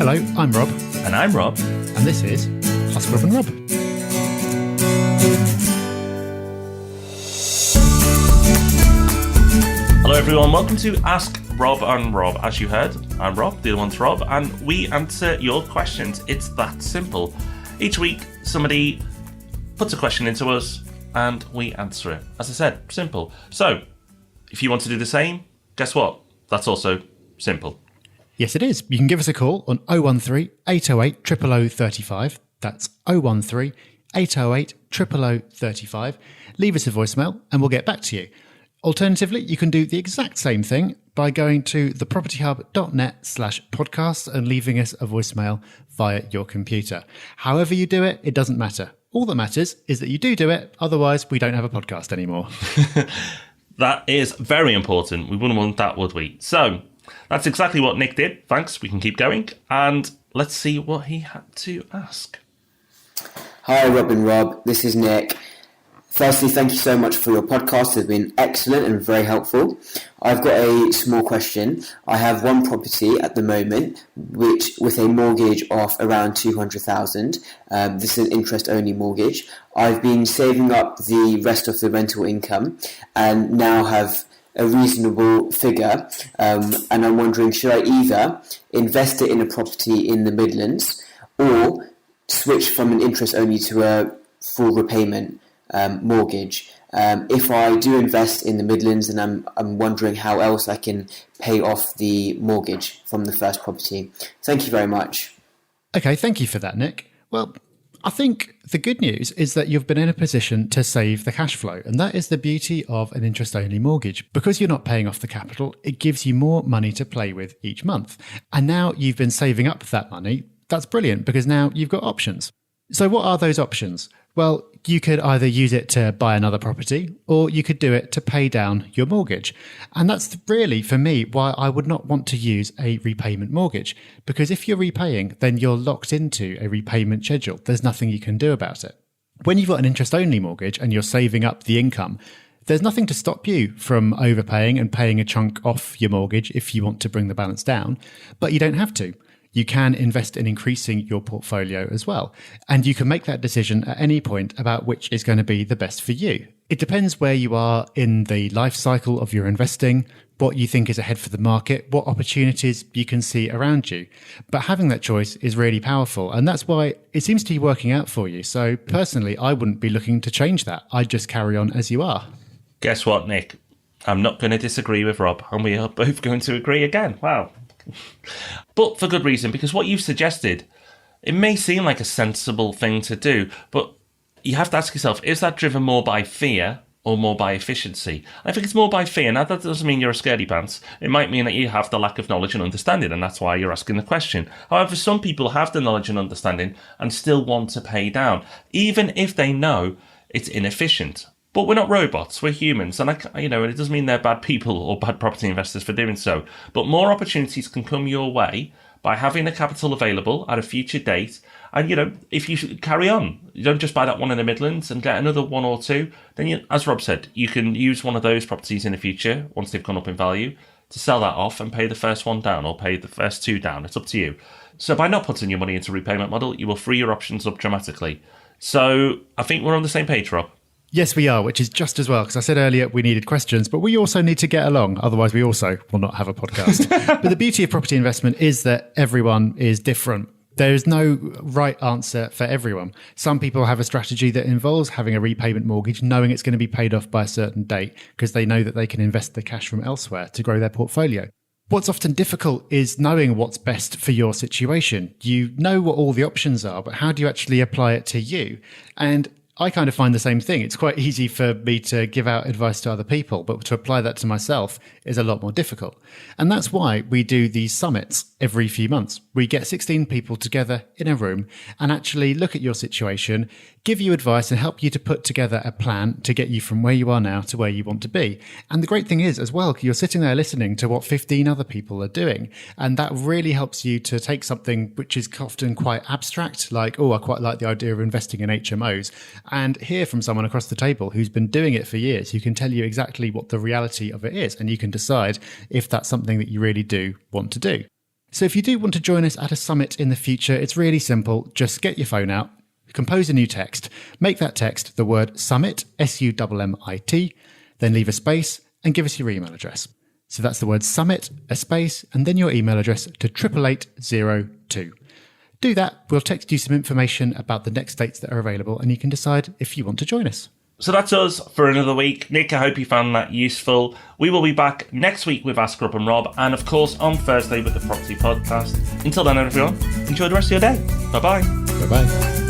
Hello, I'm Rob. And I'm Rob. And this is Ask Rob and Rob. Hello everyone, welcome to Ask Rob and Rob. As you heard, I'm Rob, the other one's Rob, and we answer your questions. It's that simple. Each week, somebody puts a question into us, and we answer it. As I said, simple. So, if you want to do the same, guess what? That's also simple. Yes, it is. You can give us a call on 013 808 0035. That's 013 808 0035. Leave us a voicemail and we'll get back to you. Alternatively, you can do the exact same thing by going to thepropertyhub.net/podcast and leaving us a voicemail via your computer. However you do it, it doesn't matter. All that matters is that you do it. Otherwise, we don't have a podcast anymore. That is very important. We wouldn't want that, would we? So, that's exactly what Nick did. Thanks. We can keep going. And let's see what he had to ask. Hi, Rob and Rob. This is Nick. Firstly, thank you so much for your podcast. They've been excellent and very helpful. I've got a small question. I have one property at the moment, which with a mortgage of around 200,000. This is an interest-only mortgage. I've been saving up the rest of the rental income and now have a reasonable figure, and I'm wondering, should I either invest it in a property in the Midlands or switch from an interest only to a full repayment mortgage? If I do invest in the Midlands, then I'm wondering how else I can pay off the mortgage from the first property. Thank you very much. Okay, thank you for that, Nick. Well, I think the good news is that you've been in a position to save the cash flow, and that is the beauty of an interest-only mortgage. Because you're not paying off the capital, it gives you more money to play with each month. And now you've been saving up that money. That's brilliant because now you've got options. So what are those options? Well, you could either use it to buy another property or you could do it to pay down your mortgage. And that's really, for me, why I would not want to use a repayment mortgage. Because if you're repaying, then you're locked into a repayment schedule. There's nothing you can do about it. When you've got an interest-only mortgage and you're saving up the income, there's nothing to stop you from overpaying and paying a chunk off your mortgage if you want to bring the balance down, but you don't have to. You can invest in increasing your portfolio as well. And you can make that decision at any point about which is going to be the best for you. It depends where you are in the life cycle of your investing, what you think is ahead for the market, what opportunities you can see around you. But having that choice is really powerful. And that's why it seems to be working out for you. So personally, I wouldn't be looking to change that. I'd just carry on as you are. Guess what, Nick? I'm not going to disagree with Rob, and we are both going to agree again. Wow. But for good reason, because what you've suggested, it may seem like a sensible thing to do, but you have to ask yourself, is that driven more by fear or more by efficiency? I think it's more by fear. Now, that doesn't mean you're a scaredy pants. It might mean that you have the lack of knowledge and understanding, and that's why you're asking the question. However, some people have the knowledge and understanding and still want to pay down, even if they know it's inefficient. But we're not robots, we're humans, and it doesn't mean they're bad people or bad property investors for doing so. But more opportunities can come your way by having the capital available at a future date. And, if you carry on, you don't just buy that one in the Midlands and get another one or two, then, as Rob said, you can use one of those properties in the future, once they've gone up in value, to sell that off and pay the first one down or pay the first two down. It's up to you. So by not putting your money into a repayment model, you will free your options up dramatically. So I think we're on the same page, Rob. Yes, we are, which is just as well, because I said earlier we needed questions, but we also need to get along. Otherwise, we also will not have a podcast. But the beauty of property investment is that everyone is different. There is no right answer for everyone. Some people have a strategy that involves having a repayment mortgage, knowing it's going to be paid off by a certain date, because they know that they can invest the cash from elsewhere to grow their portfolio. What's often difficult is knowing what's best for your situation. You know what all the options are, but how do you actually apply it to you? And I kind of find the same thing. It's quite easy for me to give out advice to other people, but to apply that to myself is a lot more difficult. And that's why we do these summits every few months. We get 16 people together in a room and actually look at your situation, give you advice and help you to put together a plan to get you from where you are now to where you want to be. And the great thing is as well, you're sitting there listening to what 15 other people are doing. And that really helps you to take something which is often quite abstract, like, oh, I quite like the idea of investing in HMOs, and hear from someone across the table who's been doing it for years, who can tell you exactly what the reality of it is. And you can decide if that's something that you really do want to do. So if you do want to join us at a summit in the future, it's really simple. Just get your phone out, compose a new text, make that text the word summit, SUMMIT, then leave a space and give us your email address. So that's the word summit, a space, and then your email address to 88802. Do that, we'll text you some information about the next dates that are available and you can decide if you want to join us. So that's us for another week. Nick, I hope you found that useful. We will be back next week with Ask Rob and Rob, and of course on Thursday with the Property Podcast. Until then, everyone, enjoy the rest of your day. Bye-bye. Bye-bye.